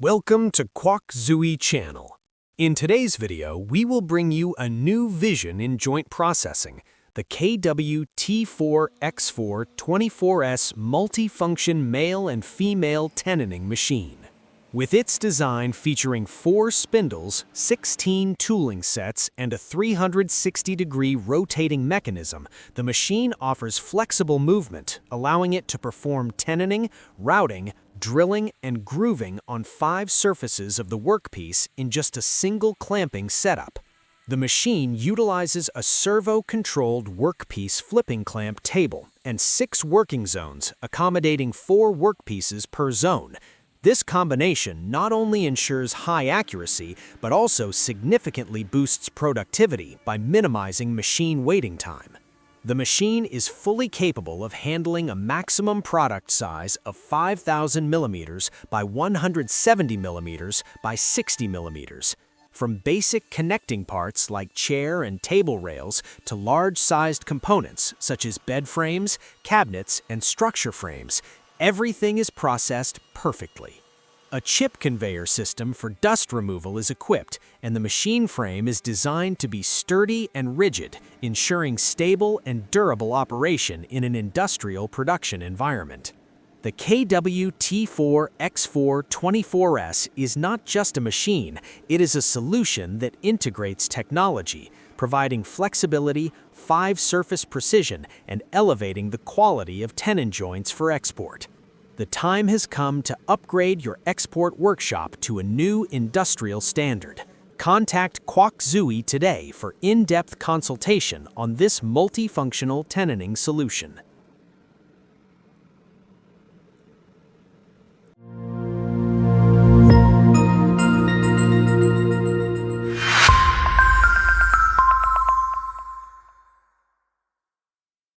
Welcome to QUOC channel. In today's video, we will bring you a new vision in joint processing, the KW-T4X4 24S multifunction male and female tenoning machine. With its design featuring 4 spindles, 16 tooling sets, and a 360-degree rotating mechanism, the machine offers flexible movement, allowing it to perform tenoning, routing, drilling, and grooving on 5 surfaces of the workpiece in just a single clamping setup. The machine utilizes a servo-controlled workpiece flipping clamp table and 6 working zones, accommodating 4 workpieces per zone. This combination not only ensures high accuracy, but also significantly boosts productivity by minimizing machine waiting time. The machine is fully capable of handling a maximum product size of 5,000 millimeters by 170 millimeters by 60 millimeters. From basic connecting parts like chair and table rails to large-sized components such as bed frames, cabinets, and structure frames, everything is processed perfectly. A chip conveyor system for dust removal is equipped, and the machine frame is designed to be sturdy and rigid, ensuring stable and durable operation in an industrial production environment. The KW-T4X4 24S is not just a machine, it is a solution that integrates technology, providing flexibility, 5-surface precision, and elevating the quality of tenon joints for export. The time has come to upgrade your export workshop to a new industrial standard. Contact quocduy today for in-depth consultation on this multifunctional tenoning solution.